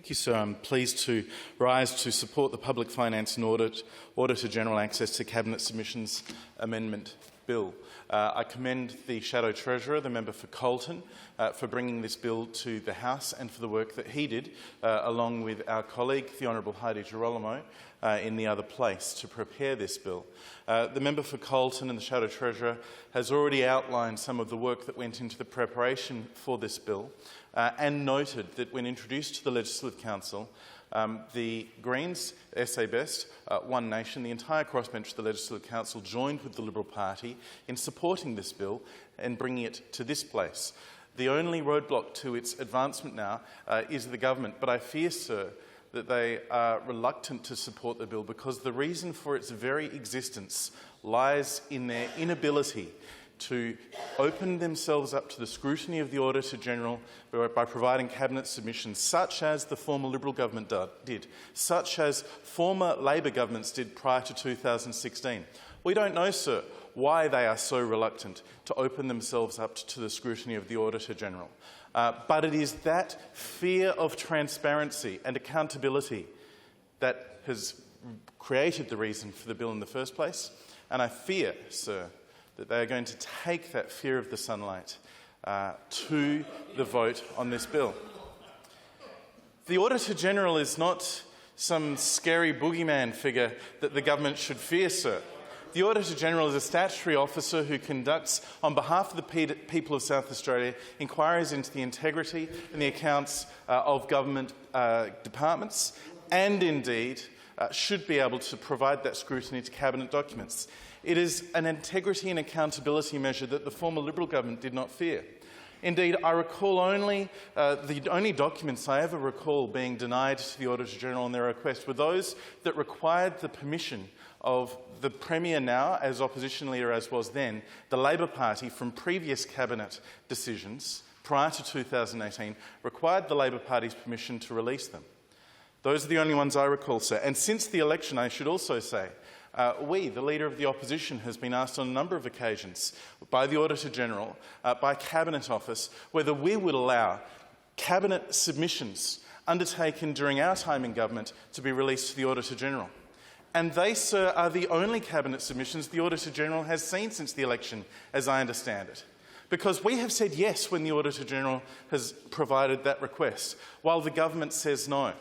Thank you, sir. I'm pleased to rise to support the Public Finance and Auditor General Access to Cabinet Submissions Amendment Bill. I commend the Shadow Treasurer, the member for Colton, for bringing this bill to the House and for the work that he did, along with our colleague, the Honourable Heidi Girolamo, in the other place to prepare this bill. The member for Colton and the Shadow Treasurer has already outlined some of the work that went into the preparation for this bill and noted that when introduced to the Legislative Council, the Greens, SA Best, One Nation, the entire crossbench of the Legislative Council joined with the Liberal Party in supporting this bill and bringing it to this place. The only roadblock to its advancement now is the government, but I fear, sir, that they are reluctant to support the bill because the reason for its very existence lies in their inability to open themselves up to the scrutiny of the Auditor General by providing cabinet submissions such as the former Liberal government did, such as former Labor governments did prior to 2016. We don't know, sir, why they are so reluctant to open themselves up to the scrutiny of the Auditor General. But it is that fear of transparency and accountability that has created the reason for the bill in the first place. And I fear, sir, that they are going to take that fear of the sunlight to the vote on this bill. The Auditor General is not some scary boogeyman figure that the government should fear, sir. The Auditor General is a statutory officer who conducts, on behalf of the people of South Australia, inquiries into the integrity and the accounts of government departments and, indeed, should be able to provide that scrutiny to cabinet documents. It is an integrity and accountability measure that the former Liberal government did not fear. Indeed, I recall the only documents I ever recall being denied to the Auditor General on their request were those that required the permission of the Premier now, as opposition leader as was then, the Labor Party from previous cabinet decisions prior to 2018, required the Labor Party's permission to release them. Those are the only ones I recall, sir. And since the election, I should also say, the Leader of the Opposition, has been asked on a number of occasions by the Auditor General, by Cabinet Office, whether we would allow Cabinet submissions undertaken during our time in government to be released to the Auditor General. And they, sir, are the only Cabinet submissions the Auditor General has seen since the election, as I understand it. Because we have said yes when the Auditor General has provided that request, while the government says no.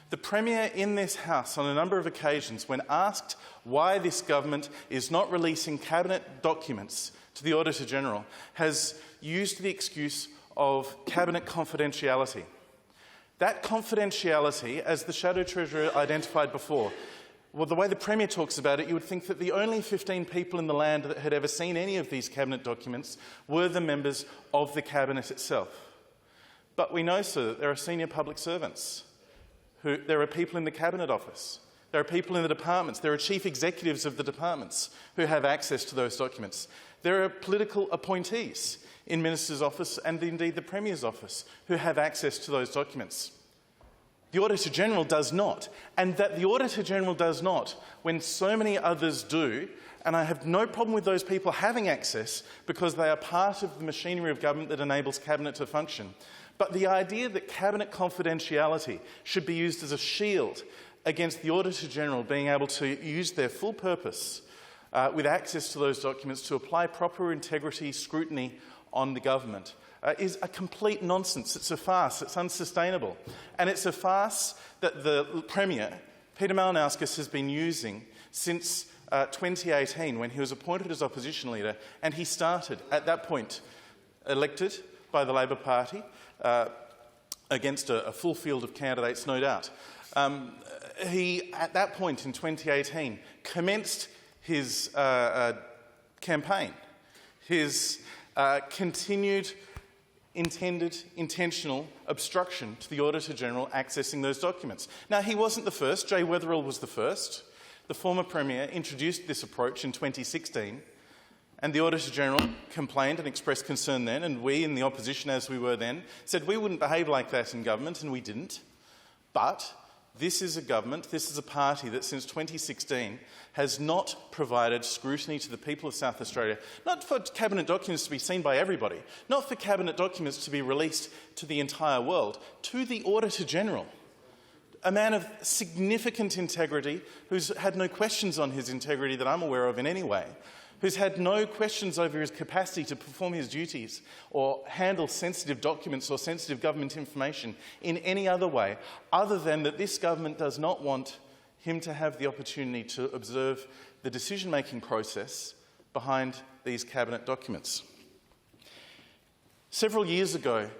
The Premier in this House, on a number of occasions, when asked why this government is not releasing cabinet documents to the Auditor General, has used the excuse of cabinet confidentiality. That confidentiality, as the Shadow Treasurer identified before, well, the way the Premier talks about it, you would think that the only 15 people in the land that had ever seen any of these cabinet documents were the members of the cabinet itself. But we know, sir, that there are senior public servants. There are people in the Cabinet Office, there are people in the departments, there are chief executives of the departments who have access to those documents. There are political appointees in Minister's office and indeed the Premier's office who have access to those documents. The Auditor General does not, and that the Auditor General does not when so many others do, and I have no problem with those people having access because they are part of the machinery of government that enables Cabinet to function. But the idea that cabinet confidentiality should be used as a shield against the Auditor General being able to use their full purpose with access to those documents to apply proper integrity scrutiny on the government is a complete nonsense. It's a farce. It's unsustainable. And it's a farce that the Premier, Peter Malinauskas, has been using since 2018 when he was appointed as opposition leader, and he started, at that point, elected by the Labor Party, against a full field of candidates, no doubt. He, at that point in 2018, commenced his campaign, his continued intentional obstruction to the Auditor General accessing those documents. Now, he wasn't the first. Jay Weatherill was the first. The former Premier introduced this approach in 2016, and the Auditor General complained and expressed concern then, and we in the opposition, as we were then, said we wouldn't behave like that in government, and we didn't. But this is a government, this is a party that since 2016 has not provided scrutiny to the people of South Australia, not for cabinet documents to be seen by everybody, not for cabinet documents to be released to the entire world, to the Auditor General. a man of significant integrity, who's had no questions on his integrity that I'm aware of in any way, who's had no questions over his capacity to perform his duties or handle sensitive documents or sensitive government information in any other way, other than that this government does not want him to have the opportunity to observe the decision-making process behind these cabinet documents. Several years ago,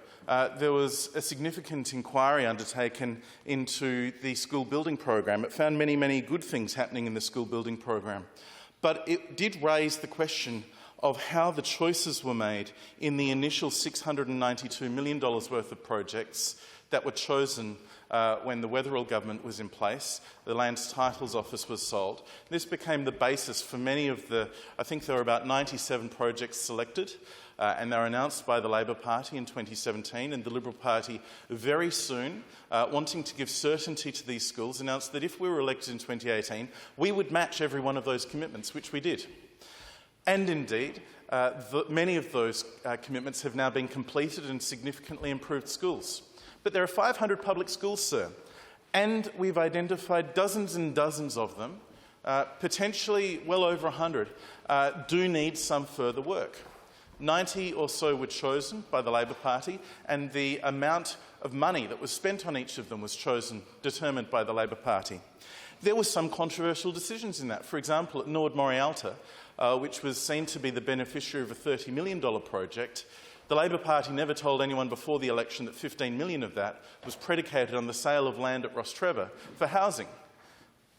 there was a significant inquiry undertaken into the school building program. It found many, many good things happening in the school building program. But it did raise the question of how the choices were made in the initial $692 million worth of projects that were chosen when the Weatherall government was in place. The Lands Titles Office was sold. This became the basis for many of the, I think there were about 97 projects selected, and they were announced by the Labor Party in 2017, and the Liberal Party very soon, wanting to give certainty to these schools, announced that if we were elected in 2018, we would match every one of those commitments, which we did. And indeed, many of those commitments have now been completed and significantly improved schools. But there are 500 public schools, sir, and we've identified dozens and dozens of them, potentially well over 100, do need some further work. 90 or so were chosen by the Labor Party, and the amount of money that was spent on each of them was determined by the Labor Party. There were some controversial decisions in that. For example, at Nord Morialta, which was seen to be the beneficiary of a $30 million project, the Labor Party never told anyone before the election that $15 million of that was predicated on the sale of land at Rostrevor for housing.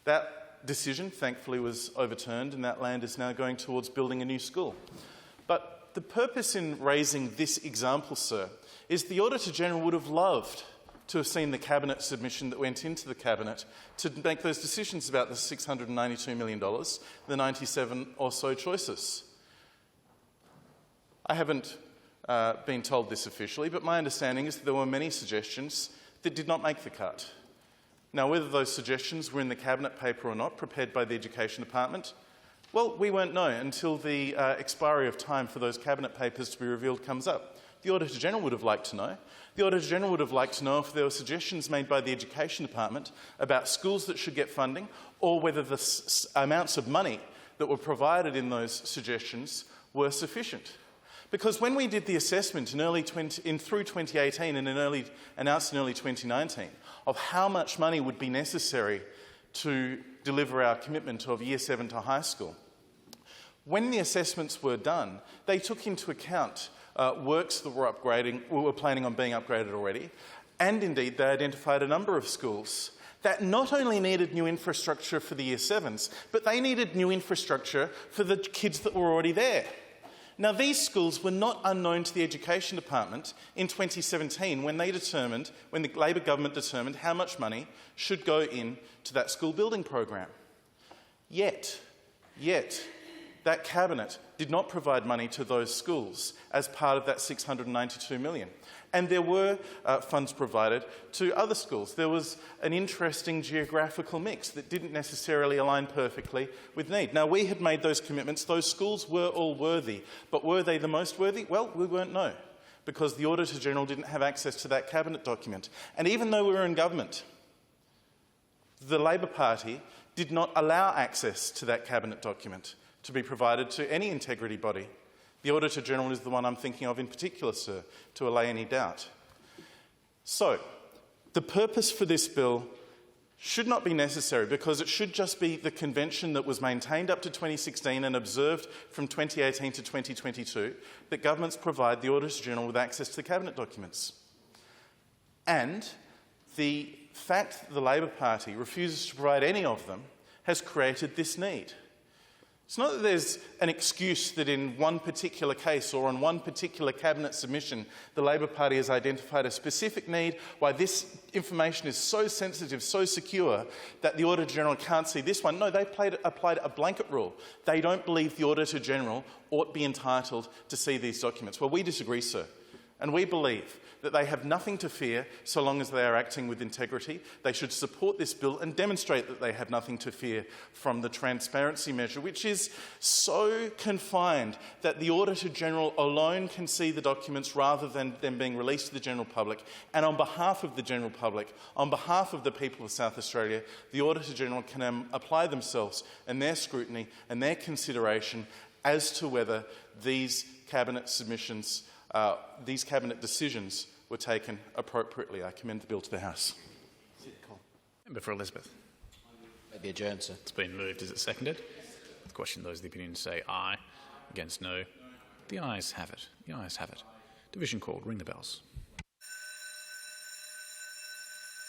That decision, thankfully, was overturned, and that land is now going towards building a new school. But the purpose in raising this example, sir, is the Auditor General would have loved to have seen the Cabinet submission that went into the Cabinet to make those decisions about the $692 million, the 97 or so choices. I haven't been told this officially, but my understanding is that there were many suggestions that did not make the cut. Now, whether those suggestions were in the Cabinet paper or not, prepared by the Education Department, well, we won't know until the expiry of time for those Cabinet papers to be revealed comes up. The Auditor General would have liked to know. The Auditor General would have liked to know if there were suggestions made by the Education Department about schools that should get funding, or whether the amounts of money that were provided in those suggestions were sufficient. Because when we did the assessment through 2018 and announced in early 2019 of how much money would be necessary to deliver our commitment of Year 7 to high school, when the assessments were done, they took into account works that were planning on being upgraded already, and indeed they identified a number of schools that not only needed new infrastructure for the Year 7s, but they needed new infrastructure for the kids that were already there. Now, these schools were not unknown to the Education Department in 2017 when the Labor government determined how much money should go into that school building program. Yet, that Cabinet did not provide money to those schools as part of that $692 million. And there were funds provided to other schools. There was an interesting geographical mix that didn't necessarily align perfectly with need. Now, we had made those commitments. Those schools were all worthy. But were they the most worthy? Well, we won't know, because the Auditor General didn't have access to that Cabinet document. And even though we were in government, the Labor Party did not allow access to that Cabinet document to be provided to any integrity body. The Auditor General is the one I'm thinking of in particular, sir, to allay any doubt. So, the purpose for this bill should not be necessary, because it should just be the convention that was maintained up to 2016 and observed from 2018 to 2022, that governments provide the Auditor General with access to the Cabinet documents. And the fact that the Labor Party refuses to provide any of them has created this need. It's not that there's an excuse that in one particular case or on one particular Cabinet submission the Labor Party has identified a specific need, why this information is so sensitive, so secure, that the Auditor General can't see this one. No, they applied a blanket rule. They don't believe the Auditor General ought to be entitled to see these documents. Well, we disagree, sir. And we believe that they have nothing to fear so long as they are acting with integrity. They should support this bill and demonstrate that they have nothing to fear from the transparency measure, which is so confined that the Auditor General alone can see the documents rather than them being released to the general public. And on behalf of the general public, on behalf of the people of South Australia, the Auditor General can apply themselves and their scrutiny and their consideration as to whether these cabinet submissions, these cabinet decisions were taken appropriately. I commend the bill to the House. Member for Elizabeth. Maybe adjourn, sir. It's been moved. Is it seconded? The question, those of the opinion say aye. Against no. The ayes have it. The ayes have it. Division called. Ring the bells.